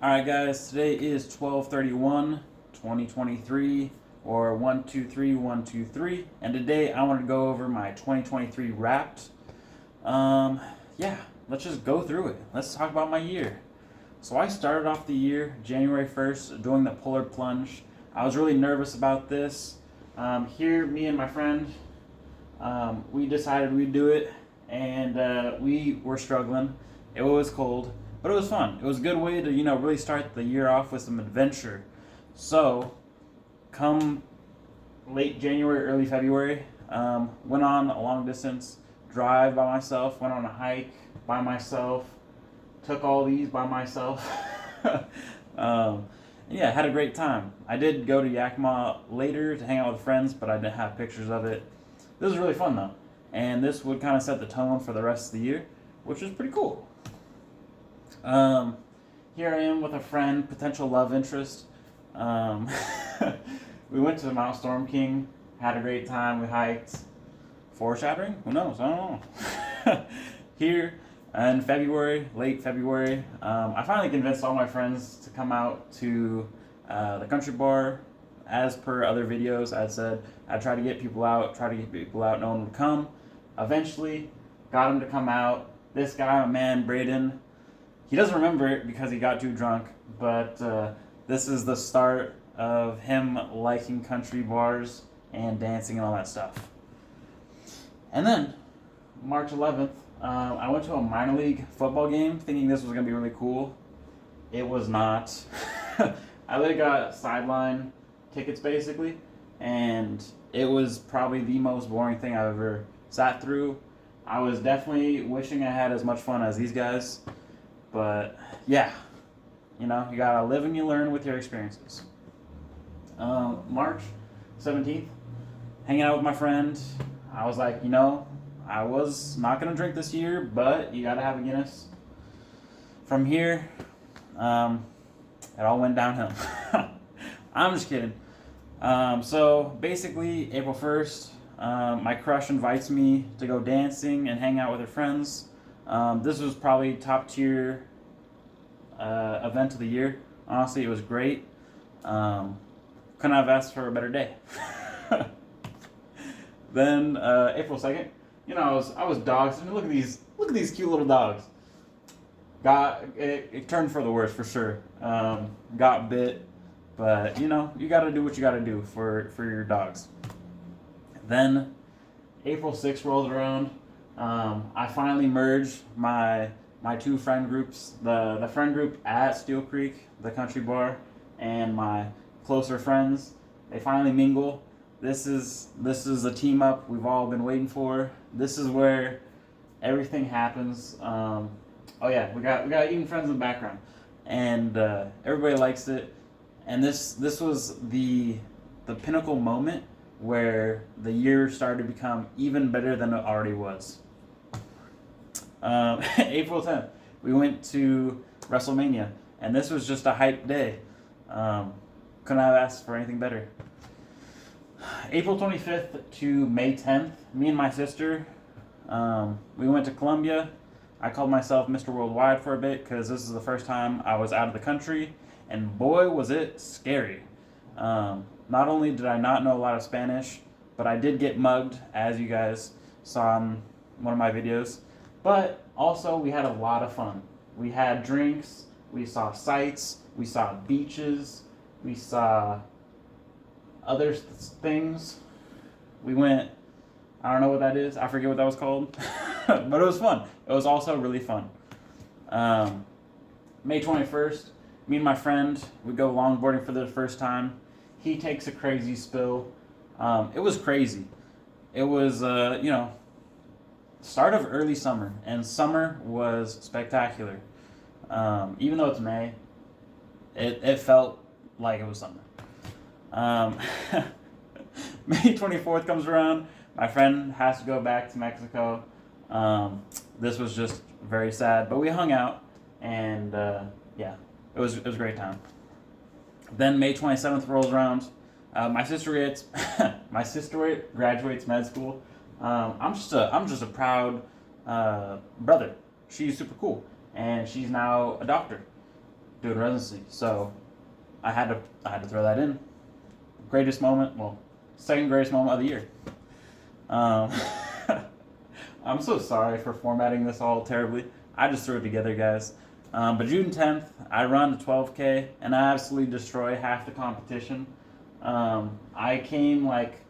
Alright guys, today is 12/31, 2023, or 123123, and today I want to go over my 2023 Wrapped. Yeah, let's just go through it. Let's talk about my year. So I started off the year January 1st doing the Polar Plunge. I was really nervous about this. Here, me and my friend, we decided we'd do it, and we were struggling. It was cold, but it was fun. It was a good way to, really start the year off with some adventure. So, come late January, early February, went on a long distance drive by myself, went on a hike by myself, took all these by myself. um, yeah, had a great time. I did go to Yakima later to hang out with friends, but I didn't have pictures of it. This was really fun though, and this would kind of set the tone for the rest of the year, which was pretty cool. Um, Here I am with a friend, potential love interest. Um, we went to Mount Storm King, had a great time. We hiked. Foreshadowing? Who knows? I don't know. Here in February, late February, I finally convinced all my friends to come out to the country bar. As per other videos, I said I'd try to get people out, no one would come. Eventually, got him to come out. This guy, my man, Braden, he doesn't remember it because he got too drunk, but this is the start of him liking country bars and dancing and all that stuff. And then, March 11th, I went to a minor league football game thinking this was going to be really cool. It was not. I literally got sideline tickets basically, and it was probably the most boring thing I've ever sat through. I was definitely wishing I had as much fun as these guys, but yeah, you gotta live and you learn with your experiences. March 17th, hanging out with my friend. I was like, I was not gonna drink this year, but you gotta have a Guinness. From here, it all went downhill. I'm just kidding. So basically, April 1st, my crush invites me to go dancing and hang out with her friends. This was probably top tier event of the year. Honestly, it was great. Couldn't have asked for a better day. Then April 2nd, I was dogs. I mean, look at these cute little dogs. It turned for the worse for sure. Got bit, but you got to do what you got to do for your dogs. Then April 6th rolls around. I finally merged my two friend groups, the friend group at Steel Creek, the country bar, and my closer friends. They finally mingle. This is a team up we've all been waiting for. This is where everything happens. Oh yeah, we got even friends in the background, and everybody likes it. And this was the pinnacle moment where the year started to become even better than it already was. April 10th, we went to WrestleMania, and this was just a hype day. Couldn't have asked for anything better. April 25th to May 10th, me and my sister, we went to Colombia. I called myself Mr. Worldwide for a bit because this is the first time I was out of the country, and boy, was it scary. Not only did I not know a lot of Spanish, but I did get mugged, as you guys saw in one of my videos. But also, we had a lot of fun. We had drinks, we saw sights, we saw beaches, we saw other things. We went, I don't know what that is, I forget what that was called, but it was fun. It was also really fun. May 21st, me and my friend, we go longboarding for the first time. He takes a crazy spill. It was crazy. It was, start of early summer, and summer was spectacular. Even though it's May, it felt like it was summer. May 24th comes around. My friend has to go back to Mexico. This was just very sad, but we hung out, and yeah, it was a great time. Then May 27th rolls around. My sister graduates med school. I'm just a proud brother. She's super cool, and she's now a doctor. doing residency. So I had to throw that in. Greatest moment, well, second greatest moment of the year. Um, I'm so sorry for formatting this all terribly. I just threw it together, guys. But June 10th, I run the 12K, and I absolutely destroy half the competition. I came like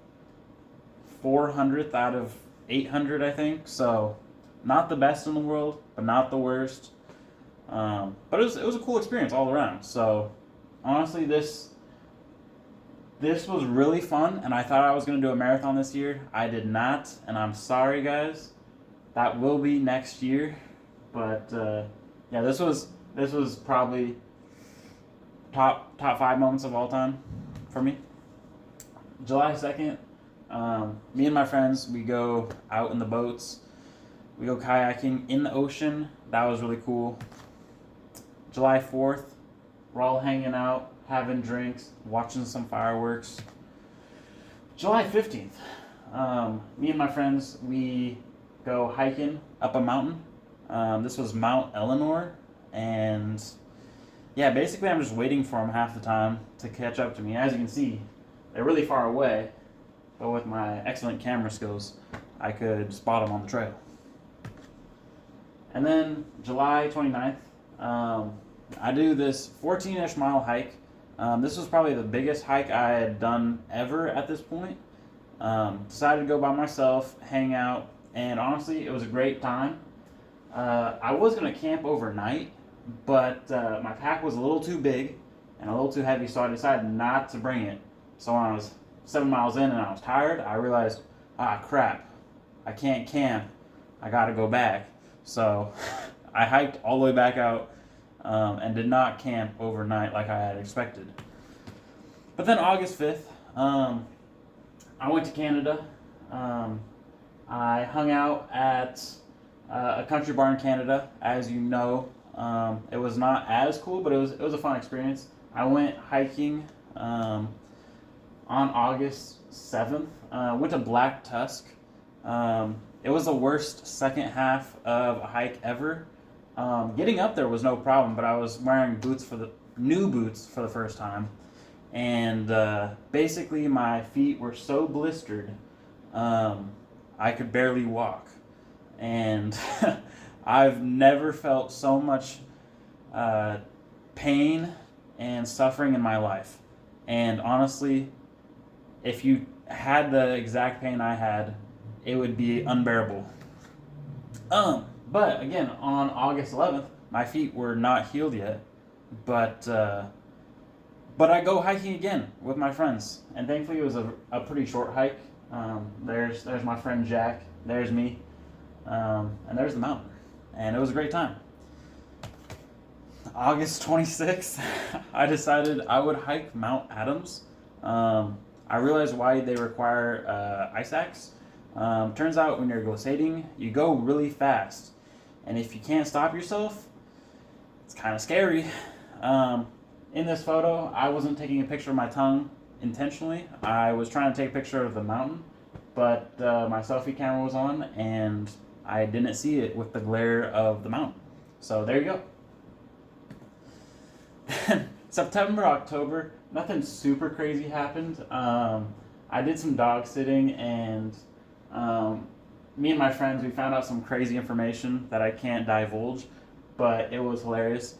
400th out of 800, I think. So, not the best in the world, but not the worst. But it was a cool experience all around. So, honestly, this was really fun, and I thought I was going to do a marathon this year. I did not, and I'm sorry, guys. That will be next year. But yeah, this was probably top 5 moments of all time for me. July 2nd, me and my friends, we go out in the boats. We go kayaking in the ocean. That was really cool. July 4th, we're all hanging out, having drinks, watching some fireworks. July 15th, me and my friends, we go hiking up a mountain. This was Mount Eleanor, and yeah, basically I'm just waiting for them half the time to catch up to me. As you can see, they're really far away, but with my excellent camera skills, I could spot them on the trail. And then July 29th, I do this 14-ish mile hike. This was probably the biggest hike I had done ever at this point. Decided to go by myself, hang out, and honestly, it was a great time. I was going to camp overnight, but my pack was a little too big and a little too heavy, so I decided not to bring it. So when I was 7 miles in and I was tired, I realized, crap, I can't camp. I got to go back. So I hiked all the way back out and did not camp overnight like I had expected. But then August 5th, I went to Canada. I hung out at a country bar in Canada, as you know. It was not as cool, but it was a fun experience. I went hiking on August 7th. Went to Black Tusk. It was the worst second half of a hike ever. Getting up there was no problem, but I was wearing new boots for the first time, and basically my feet were so blistered, I could barely walk, and I've never felt so much pain and suffering in my life. And honestly, if you had the exact pain I had, it would be unbearable. But again, on August 11th, my feet were not healed yet, but I go hiking again with my friends, and thankfully it was a pretty short hike. There's my friend Jack, there's me, and there's the mountain, and it was a great time. August 26th, I decided I would hike Mount Adams. I realized why they require ice axe. Turns out when you're glissading, you go really fast, and if you can't stop yourself, it's kind of scary. In this photo, I wasn't taking a picture of my tongue intentionally. I was trying to take a picture of the mountain, but my selfie camera was on, and I didn't see it with the glare of the mountain. So there you go. September, October, nothing super crazy happened. I did some dog sitting, and me and my friends, we found out some crazy information that I can't divulge, but it was hilarious.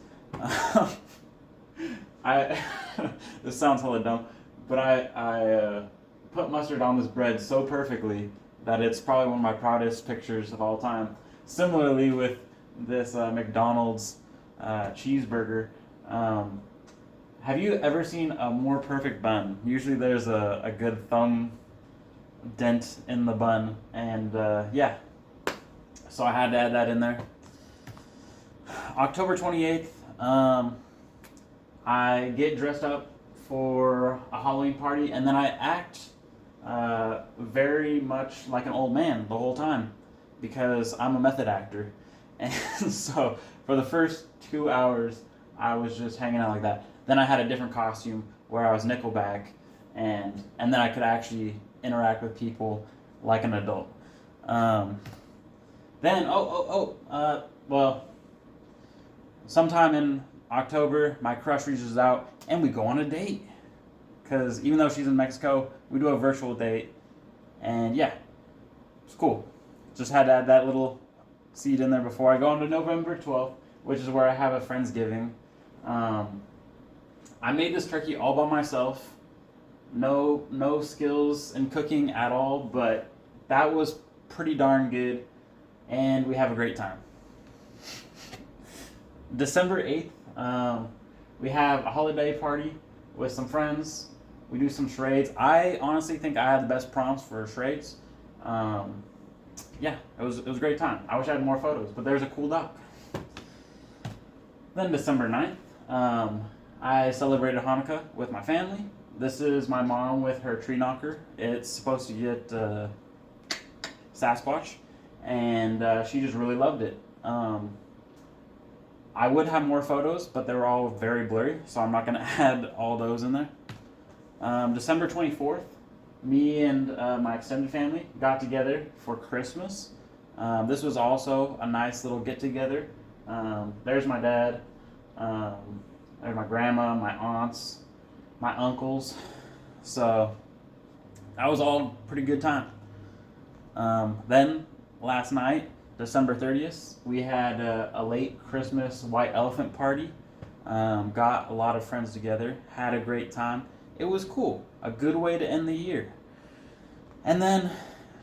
This sounds hella dumb, but I put mustard on this bread so perfectly that it's probably one of my proudest pictures of all time. Similarly with this McDonald's cheeseburger. Have you ever seen a more perfect bun? Usually there's a good thumb dent in the bun, and yeah, so I had to add that in there. October 28th, I get dressed up for a Halloween party, and then I act very much like an old man the whole time because I'm a method actor. And so for the first 2 hours, I was just hanging out like that. Then I had a different costume where I was Nickelback, and then I could actually interact with people like an adult. Then, well, sometime in October, my crush reaches out and we go on a date. Because even though she's in Mexico, we do a virtual date. And yeah, it's cool. Just had to add that little seed in there before I go on to November 12th, which is where I have a Friendsgiving. I made this turkey all by myself. No skills in cooking at all, but that was pretty darn good, and we have a great time. December 8th, we have a holiday party with some friends. We do some charades. I honestly think I had the best prompts for charades. Yeah, it was a great time. I wish I had more photos, but there's a cool doc. Then December 9th, I celebrated Hanukkah with my family. This is my mom with her tree knocker. It's supposed to get Sasquatch, and she just really loved it. I would have more photos, but they were all very blurry, so I'm not going to add all those in there. December 24th, me and my extended family got together for Christmas. This was also a nice little get-together. There's my dad, there's my grandma, my aunts, my uncles. So that was all pretty good time. Then last night, December 30th, we had a late Christmas white elephant party. Got a lot of friends together, had a great time. It was cool, a good way to end the year. And then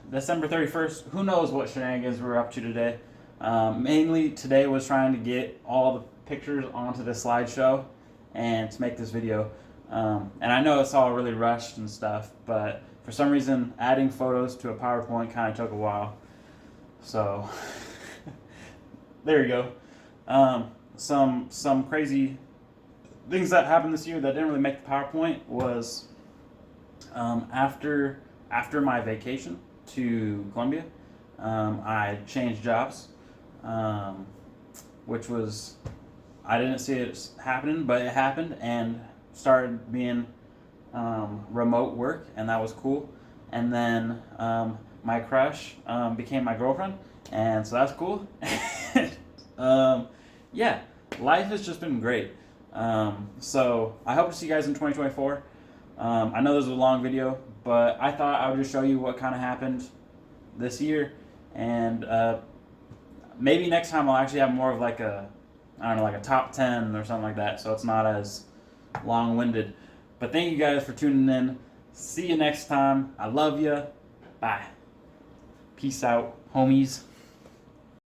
December 31st, who knows what shenanigans we were up to today. Mainly today was trying to get all the pictures onto the slideshow and to make this video. And I know it's all really rushed and stuff, but for some reason adding photos to a PowerPoint kind of took a while. So there you go. Some crazy things that happened this year that didn't really make the PowerPoint was after my vacation to Colombia, I changed jobs, which was, I didn't see it happening, but it happened, and started being remote work, and that was cool. And then my crush became my girlfriend, and so that's cool. Yeah, life has just been great. So I hope to see you guys in 2024. I know this was a long video, but I thought I would just show you what kind of happened this year, and maybe next time I'll actually have more of like a, I don't know, like a top 10 or something like that, so it's not as long-winded. But thank you guys for tuning in. See you next time. I love you. Bye. Peace out, homies.